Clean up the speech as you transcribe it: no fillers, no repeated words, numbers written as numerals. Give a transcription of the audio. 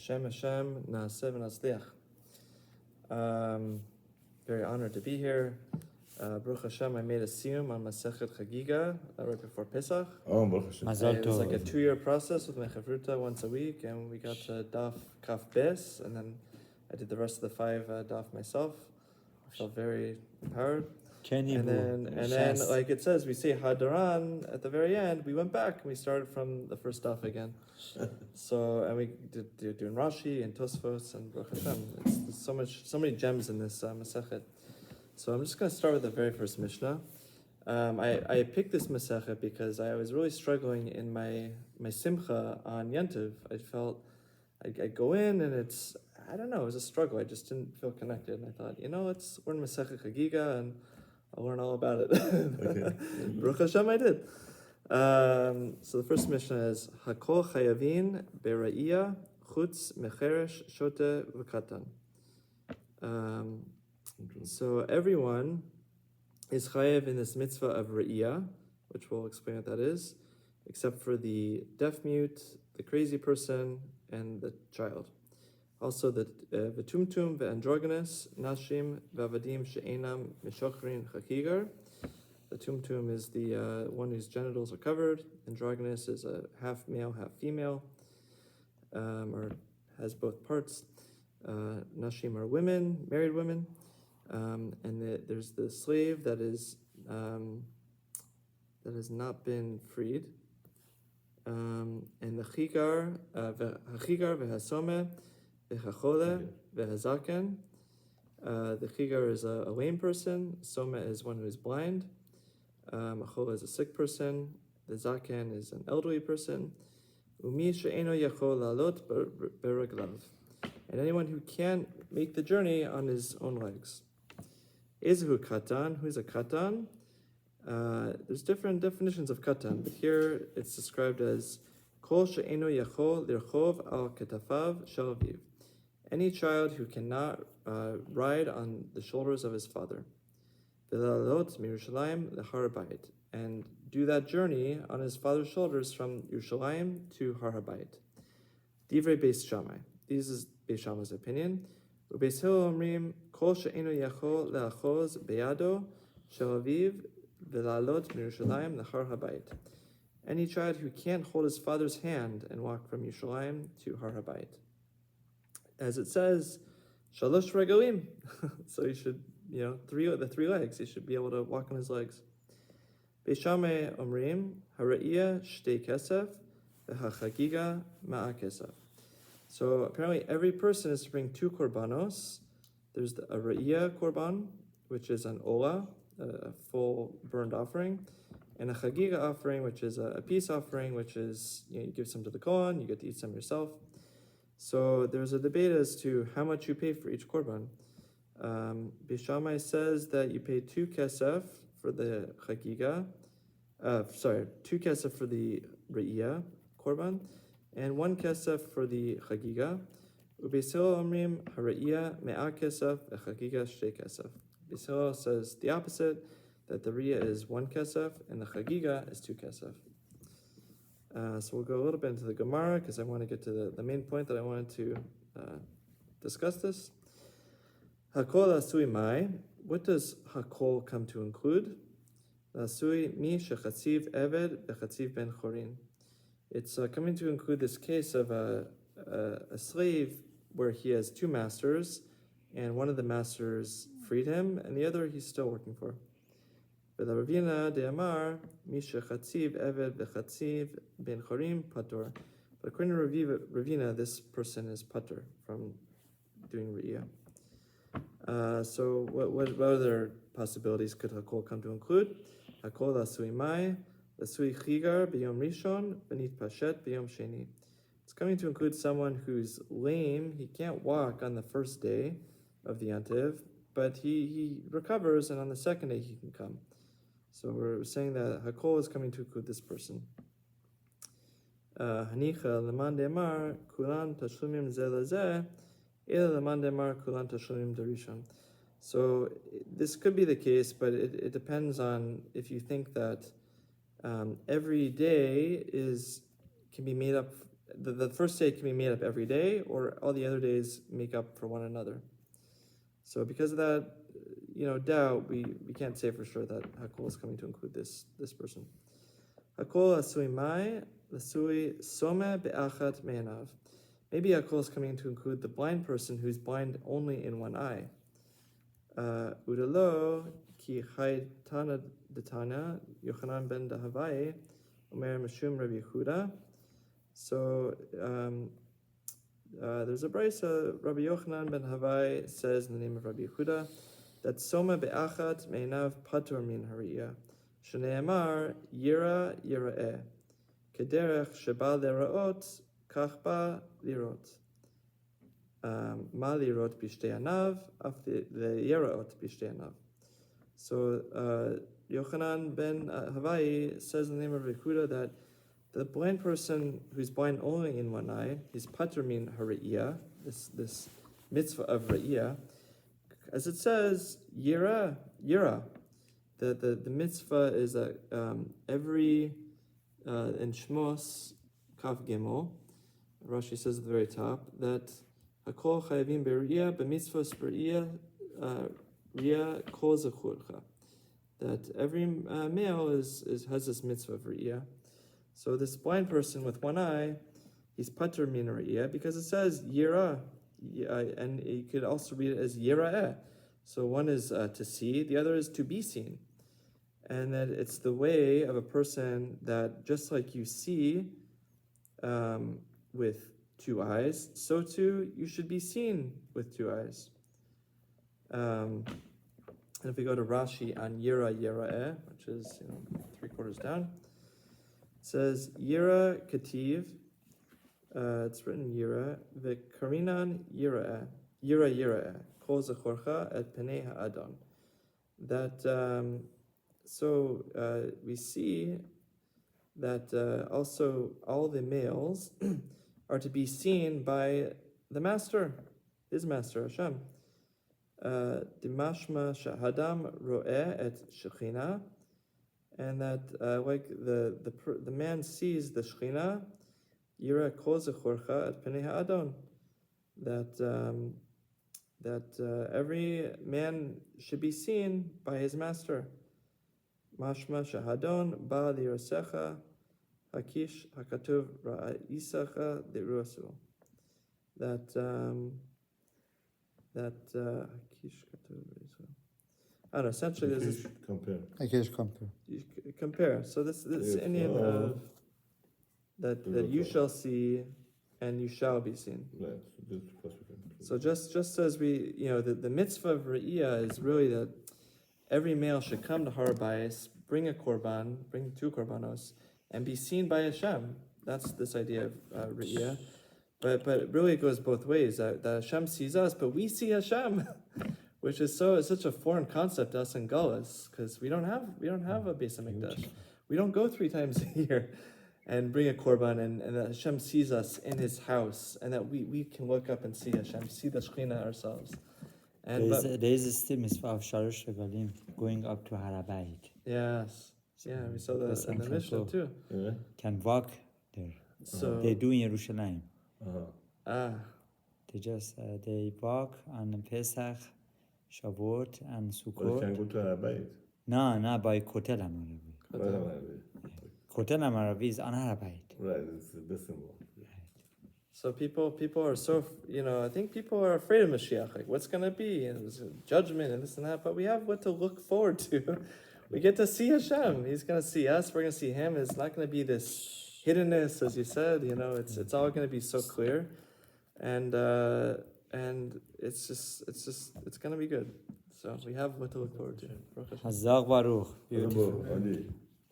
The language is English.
Hashem Naaseh v'Natzliach. Very honored to be here. Baruch Hashem, I made a siyum on Masechet Chagiga right before Pesach. Oh, Baruch Hashem. It was like a 2-year process with my chavruta once a week, and we got to Daf Kaf Bes, and then I did the rest of the 5 Daf myself. I felt very empowered. And then, like it says, we say Hadaran at the very end. We went back and we started from the first Daf again. And we did doing Rashi and Tosfos and Baruch Hashem. There's so many gems in this Masechet. So I'm just going to start with the very first Mishnah. I picked this Masechet because I was really struggling in my Simcha on Yantiv. I felt I'd go in and it was a struggle. I just didn't feel connected. And I thought, let's learn Masechet Chagiga and I'll learn all about it. Okay. Baruch Hashem, I did. So the first Mishnah is Hakol Chayavin Bera'iyah Chutz Mecheresh Shote V'Katan. So everyone is chayav in this mitzvah of Ra'iyah, which we'll explain what that is, except for the deaf mute, the crazy person, and the child. Also the v'tumtum ve'androgynous, nashim ve'avadim she'enam mishochrin chakigar. The tumtum is the one whose genitals are covered. Androgynous is a half male, half female, or has both parts. Nashim are women, married women. There's the slave that has not been freed, and the chigar v'hasome v'chachole v'hazaken. The chigar is a lame person. Soma is one who is blind. Achole is a sick person. The zaken is an elderly person. Umi she'eno yachol la'alot beraglav, and anyone who can't make the journey on his own legs. Izhu katan, who's a katan? There's different definitions of katan, but here it's described as kol she'eno yachol lirchov al ketafav shel aviv. Any child who cannot ride on the shoulders of his father. V'lalot miYerushalayim l'Har Habayit, and do that journey on his father's shoulders from Yerushalayim to Har Habayit. Divrei Beis Shammai. This is Beis Shammai's opinion. Ubeis Hillel omrim kol she'eno yachol le'achoz beyado shel aviv v'lalot miYerushalayim l'Har Habayit. Any child who can't hold his father's hand and walk from Yerushalayim to Har Habayit. As it says, shalosh regalim. So he should, the 3 legs. He should be able to walk on his legs. Beis Shammai omrim hara'iyah shtei kesef v'hachagiga ma'a kesef. So apparently every person is to bring 2 korbanos. There's a ra'iyah korban, which is an olah, a full burned offering, and a chagiga offering, which is a peace offering, which is, you give some to the kohen, you get to eat some yourself. So there's a debate as to how much you pay for each korban. Beis Shammai says that you pay 2 kesef for the chagiga, 2 kesef for the ra'iyah korban, and 1 kesef for the chagiga. Ubeis Hillel omrim hara'iyah me'a kesef v'chagiga shtei kesef. Beis Hillel says the opposite, that the ra'iyah is 1 kesef and the chagiga is 2 kesef. So we'll go a little bit into the Gemara because I want to get to the main point that I wanted to discuss this. Hakol asui mai. What does hakol come to include? Asui mi shechatziv eved v'chatziv ben chorin. It's coming to include this case of a slave where he has 2 masters, and one of the masters freed him, and the other he's still working for. Ravina de Amar, Misha Chatziv Eved v'Chatziv ben Chorim Patur. But according to Ravina, this person is Patur from doing Riyah. So what other possibilities could Hakol come to include? Hakol Lasui Mai, Lasui Chigar B'Yom Rishon, Benit Pashet B'Yom Sheni. It's coming to include someone who's lame, he can't walk on the first day of the Yantiv, but he recovers, and on the second day he can come. So we're saying that Hakol is coming to include this person. Hanicha leman de'amar kulan tashlumim ze lezeh ela leman de'amar kulan tashlumim derishon. So this could be the case, but it depends on if you think that every day can be made up the first day can be made up every day, or all the other days make up for one another. So because of that, doubt, we can't say for sure that Hakol is coming to include this person. Hakol asui mai lasui some be'achat me'anav. Maybe Hakol is coming to include the blind person who's blind only in one eye. Udalo ki chai tana detana Yochanan ben Dahavai Omer Meshum Rabbi Yehuda. So there's a brisa, Rabbi Yochanan ben Havai says in the name of Rabbi Yehuda that Soma be'achat me'inav patur min hariyah. Shne'emar yira yira'eh. Kederech sheba leraot kach ba lirot. Ma lirot b'shtei anav af leraot b'shtei anav. So Yochanan ben Havai says in the name of Rabbi Yehuda that the blind person who's blind only in one eye, his patur min hariyah, this mitzvah of ra'iyah, as it says, yira. The mitzvah is that every in Shmos Kaf Gimel, Rashi says at the very top that Hakol chayavim beriyah b'mitzvos beriyah riyah kol zechurcha. That every male has this mitzvah of riyah. So this blind person with one eye, he's patur min ra'iyah because it says yira, and you could also read it as yira'eh. So one is to see, the other is to be seen. And that it's the way of a person that just like you see with two eyes, so too you should be seen with two eyes. And if we go to Rashi on yira'eh, which is 3/4 down, it says Yira Kativ. It's written Yira. V'karinan Yira'eh. Yira'eh. Kol zechorcha et penei ha'adon. That we see that also all the males are to be seen by the master, his master Hashem. Dimashma shahadam ro'eh et shechina. And that, like the man sees the Shekhinah, Yira kol zechorcha et penei ha'adon. That every man should be seen by his master. Mashma shahadon ba lirasecha hakish hakatuv ra'isacha deruasu. That hakish katuv ra'isacha. I don't know, essentially this is compare. So this Indian of that you shall see and you shall be seen. So just as we the mitzvah of Re'iyah is really that every male should come to Har Bayis, bring a korban, bring 2 korbanos, and be seen by Hashem. That's this idea of Re'iyah. But really it goes both ways. That Hashem sees us, but we see Hashem. Which is such a foreign concept to us in Gullus, because we don't have a Beis HaMikdash. We don't go 3 times a year and bring a korban, and that Hashem sees us in His house, and that we can look up and see Hashem, see the Shekhinah ourselves. And there is still mitzvah of Shalosh Regalim, going up to Har HaBayit. Yes, yeah, we saw that in the Mishnah too. Yeah. Can walk there. So they do in Yerushalayim. They walk on Pesach, Shavuot and Sukkot. Can go to Har HaBayit. No, by Kotel HaMaravi. Kotel HaMaravi is on Har HaBayit. Right, it's the symbol. So people are so, I think people are afraid of Mashiach. Like, what's going to be? And there's a judgment and this and that. But we have what to look forward to. We get to see Hashem. He's going to see us. We're going to see Him. It's not going to be this hiddenness, as you said. It's all going to be so clear. And it's going to be good. So we have what to look forward to. Hazak Baruch. Beautiful.